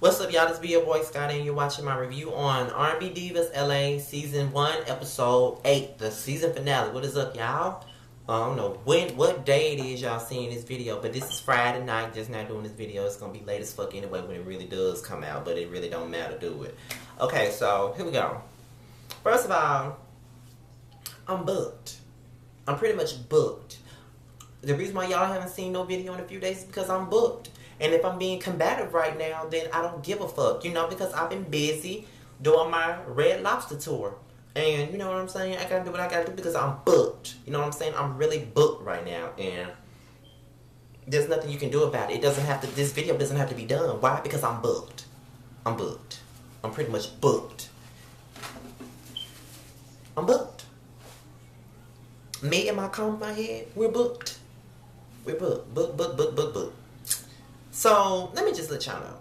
What's up, y'all? This be your boy Scotty, and you're watching my review on R&B Divas LA Season 1, Episode 8, the season finale. What is up, y'all? I don't know what day it is y'all seeing this video, but this is Friday night, just not doing this video. It's going to be late as fuck anyway when it really does come out, but it really don't matter, do it. Okay, so here we go. First of all, I'm booked. I'm pretty much booked. The reason why y'all haven't seen no video in a few days is because I'm booked. And if I'm being combative right now, then I don't give a fuck, because I've been busy doing my Red Lobster tour. And you know what I'm saying? I gotta do what I gotta do because I'm booked. You know what I'm saying? I'm really booked right now. And there's nothing you can do about it. This video doesn't have to be done. Why? Because I'm booked. I'm booked. I'm pretty much booked. I'm booked. Me and my comb in my head, we're booked. We're booked. Booked. So, let me just let y'all know.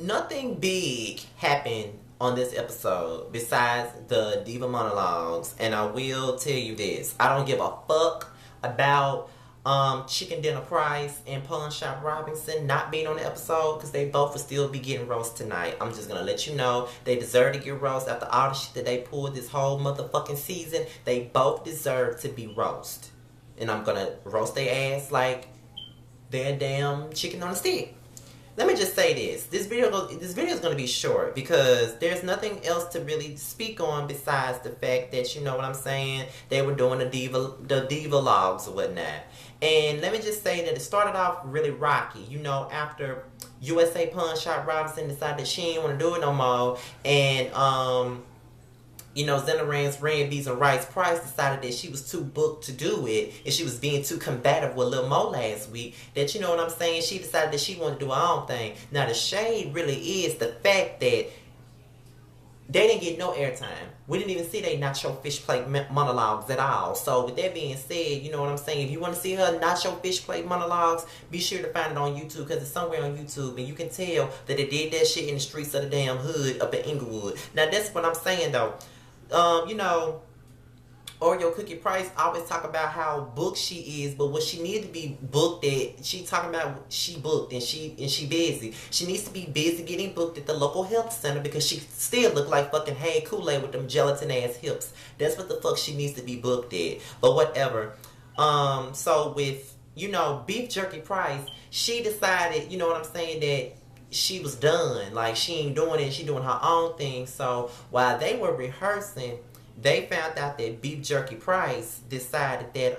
Nothing big happened on this episode besides the diva monologues. And I will tell you this. I don't give a fuck about Chicken Dinner Price and Pawn Shop Robinson not being on the episode because they both will still be getting roast tonight. I'm just going to let you know they deserve to get roast after all the shit that they pulled this whole motherfucking season. They both deserve to be roast. And I'm going to roast their ass like they're damn chicken on a stick. Let me just say this. This video is going to be short because there's nothing else to really speak on besides the fact that, you know what I'm saying, they were doing the diva logs or whatnot. And let me just say that it started off really rocky. After USA Pawn Shop Robinson decided that she didn't want to do it no more. And, Zennaran's Rand Bees and Rice Price decided that she was too booked to do it, and she was being too combative with Lil Mo last week, that, you know what I'm saying, she decided that she wanted to do her own thing. Now, the shade really is the fact that they didn't get no airtime. We didn't even see they Nacho Fish Plate monologues at all. So, with that being said, you know what I'm saying, if you want to see her Nacho Fish Plate monologues, be sure to find it on YouTube, because it's somewhere on YouTube, and you can tell that they did that shit in the streets of the damn hood up in Inglewood. Now, that's what I'm saying, though. Oreo Cookie Price always talk about how booked she is, but what she needs to be booked at, she talking about she booked and she busy. She needs to be busy getting booked at the local health center because she still look like fucking Hey Kool-Aid with them gelatin ass hips. That's what the fuck she needs to be booked at. But whatever. So with, Beef Jerky Price, she decided, you know what I'm saying, that she was done. Like, she ain't doing it. She doing her own thing. So, while they were rehearsing, they found out that Beef Jerky Price decided that,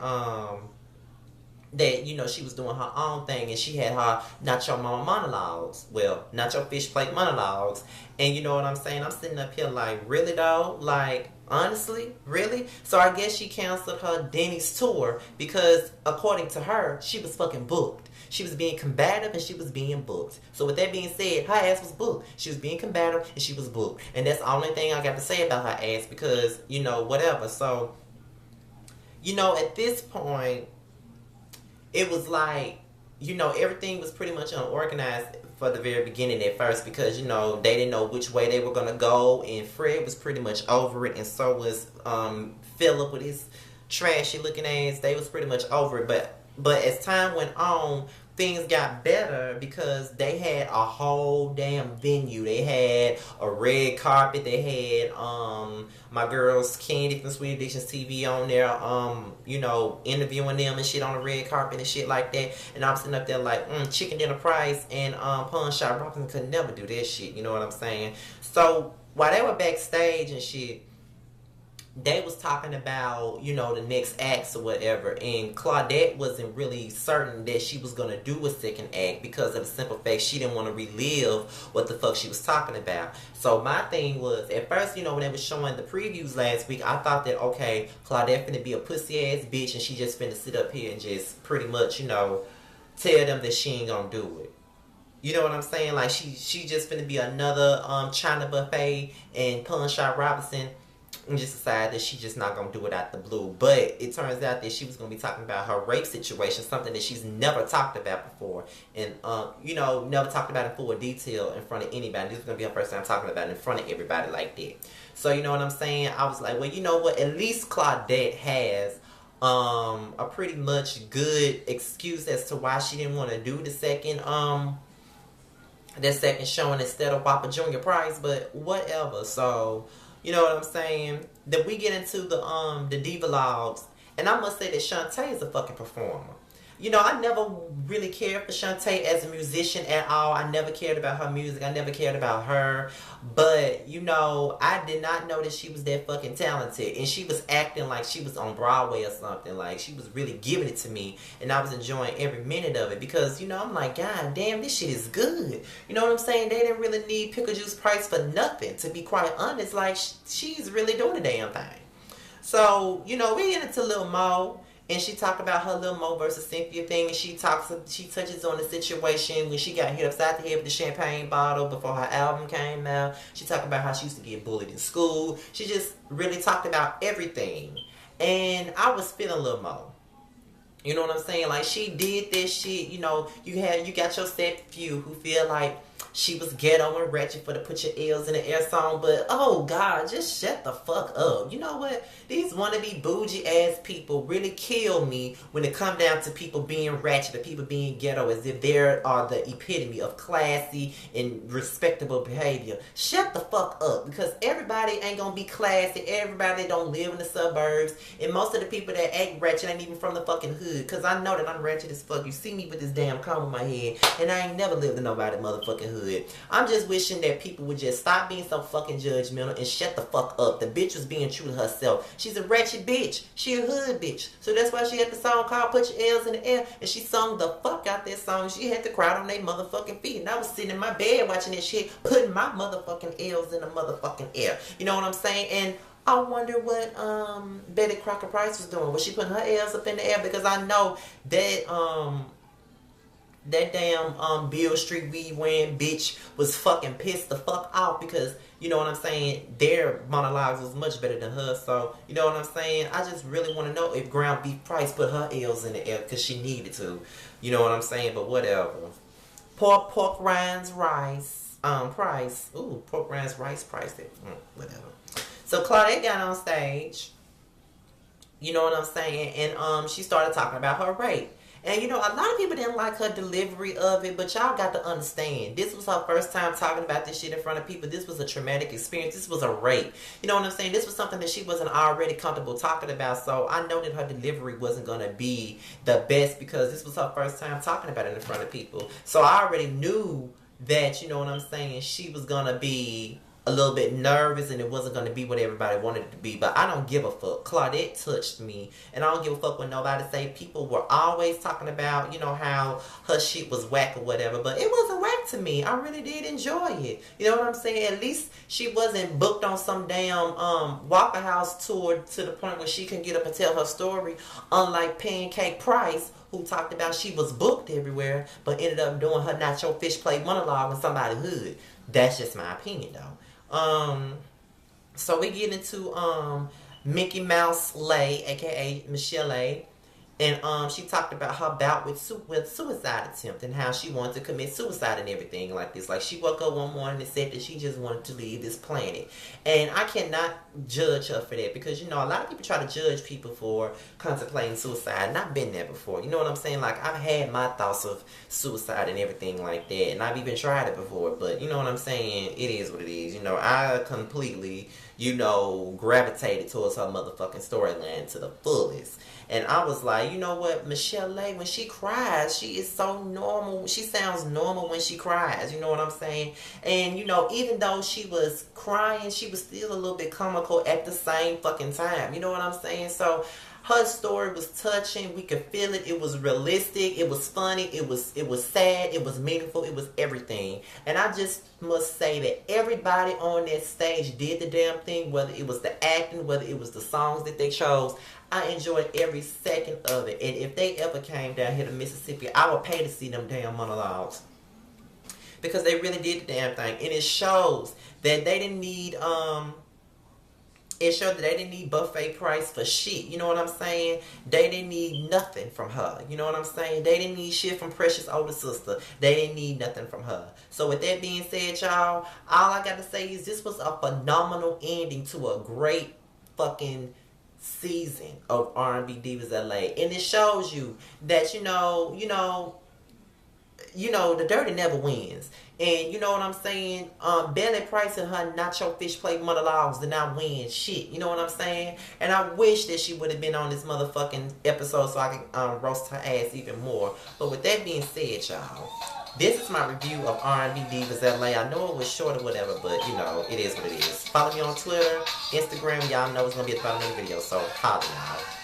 she was doing her own thing. And she had her Nacho Mama monologues. Well, Nacho Fish Plate monologues. And you know what I'm saying? I'm sitting up here like, really though? Like, honestly? Really? So, I guess she canceled her Denny's tour because, according to her, she was fucking booked. She was being combative and she was being booked. So with that being said, her ass was booked. She was being combative and she was booked. And that's the only thing I got to say about her ass because, whatever. So, at this point, it was like, everything was pretty much unorganized for the very beginning at first because, they didn't know which way they were going to go. And Fred was pretty much over it. And so was Philip with his trashy looking ass. They was pretty much over it. But as time went on, things got better because they had a whole damn venue. They had a red carpet. They had my girls Candy from Sweet Addictions TV on there, interviewing them and shit on the red carpet and shit like that. And I'm sitting up there like, Chicken Dinner Price and Pawn Shop Robinson could never do that shit. You know what I'm saying? So while they were backstage and shit, they was talking about, the next acts or whatever, and Claudette wasn't really certain that she was going to do a second act because of the simple fact she didn't want to relive what the fuck she was talking about. So my thing was, at first, when they were showing the previews last week, I thought that, okay, Claudette finna be a pussy ass bitch and she just finna sit up here and just pretty much, tell them that she ain't gonna do it. You know what I'm saying? Like, she just finna be another China Buffet and Pawn Shop Robinson and just decided that she's just not going to do it out the blue. But it turns out that she was going to be talking about her rape situation, something that she's never talked about before. And, never talked about in full detail in front of anybody. This is going to be her first time talking about it in front of everybody like that. So, you know what I'm saying? I was like, well, you know what? At least Claudette has a pretty much good excuse as to why she didn't want to do the second that second showing instead of Whopper Junior price, but whatever. So, you know what I'm saying? That we get into the diva logs, and I must say that Shantae is a fucking performer. You know, I never really cared for Shantae as a musician at all. I never cared about her music. I never cared about her. But, you know, I did not know that she was that fucking talented. And she was acting like she was on Broadway or something. Like, she was really giving it to me. And I was enjoying every minute of it. Because, you know, I'm like, God damn, this shit is good. You know what I'm saying? They didn't really need Pickle Juice Price for nothing. To be quite honest, like, she's really doing the damn thing. So, you know, we get into Lil Mo. And she talked about her Lil Mo versus Cynthia thing, and she touches on the situation when she got hit upside the head with the champagne bottle before her album came out. She talked about how she used to get bullied in school. She just really talked about everything. And I was feeling Lil Mo. You know what I'm saying? Like, she did this shit. You know, you got your set few who feel like she was ghetto and ratchet for the Put Your L's in the Air song, but oh God, just shut the fuck up. You know what? These wannabe bougie ass people really kill me when it come down to people being ratchet or people being ghetto as if they are the epitome of classy and respectable behavior. Shut the fuck up, because everybody ain't gonna be classy. Everybody don't live in the suburbs, and most of the people that act ratchet ain't even from the fucking hood, because I know that I'm ratchet as fuck. You see me with this damn comb in my head, and I ain't never lived in nobody's motherfucking hood. I'm just wishing that people would just stop being so fucking judgmental and shut the fuck up. The bitch was being true to herself. She's a ratchet bitch. She a hood bitch. So that's why she had the song called Put Your L's in the Air, and she sung the fuck out that song. She had to cry on their motherfucking feet, and I was sitting in my bed watching that shit, putting my motherfucking L's in the motherfucking air. You know what I'm saying? And I wonder what Betty Crocker Price was doing. Was she putting her L's up in the air? Because I know that that damn Beale Street weed wearing bitch was fucking pissed the fuck off, because you know what I'm saying, their monologues was much better than hers. So you know what I'm saying, I just really want to know if Ground Beef Price put her L's in the air because she needed to. You know what I'm saying? But whatever. Pork rinds rice price. Ooh, pork rinds rice price. Whatever. So Claudette got on stage. You know what I'm saying? And she started talking about her rape. And you know, a lot of people didn't like her delivery of it, but y'all got to understand, this was her first time talking about this shit in front of people. This was a traumatic experience. This was a rape. You know what I'm saying? This was something that she wasn't already comfortable talking about. So I know that her delivery wasn't going to be the best, because this was her first time talking about it in front of people. So I already knew that, you know what I'm saying, she was going to be a little bit nervous and it wasn't going to be what everybody wanted it to be. But I don't give a fuck. Claudette touched me, and I don't give a fuck what nobody say. People were always talking about, you know, how her shit was whack or whatever, but it wasn't whack to me. I really did enjoy it. You know what I'm saying? At least she wasn't booked on some damn Waffle House tour to the point where she can get up and tell her story, unlike Pancake Price, who talked about she was booked everywhere but ended up doing her Not Your Fish Plate monologue in somebody's hood. That's just my opinion though. So we get into Mickey Mouse Lay, aka Michelle A. And she talked about her bout with suicide attempt and how she wanted to commit suicide and everything like this. Like, she woke up one morning and said that she just wanted to leave this planet. And I cannot judge her for that, because, you know, a lot of people try to judge people for contemplating suicide. And I've been there before. You know what I'm saying? Like, I've had my thoughts of suicide and everything like that. And I've even tried it before. But, you know what I'm saying? It is what it is. You know, I completely, you know, gravitated towards her motherfucking storyline to the fullest. And I was like, you know what, Michelle A, when she cries, she is so normal. She sounds normal when she cries. You know what I'm saying? And, you know, even though she was crying, she was still a little bit comical at the same fucking time. You know what I'm saying? So her story was touching. We could feel it. It was realistic. It was funny. It was sad. It was meaningful. It was everything. And I just must say that everybody on that stage did the damn thing, whether it was the acting, whether it was the songs that they chose. I enjoyed every second of it. And if they ever came down here to Mississippi, I would pay to see them damn monologues, because they really did the damn thing. And it shows that they didn't need it showed that they didn't need Buffet Price for shit. You know what I'm saying? They didn't need nothing from her. You know what I'm saying? They didn't need shit from Precious' older sister. They didn't need nothing from her. So with that being said, y'all, all I got to say is this was a phenomenal ending to a great fucking season of R&B Divas LA. And it shows you that, you know, you know, the dirty never wins. And you know what I'm saying? Belly Price and her not your fish plate monologues did not win shit. You know what I'm saying? And I wish that she would have been on this motherfucking episode so I can roast her ass even more. But with that being said, y'all, this is my review of R&B Divas LA. I know it was short or whatever, but you know, it is what it is. Follow me on Twitter, Instagram. Y'all know it's gonna be at the bottom of the video. So holla, y'all.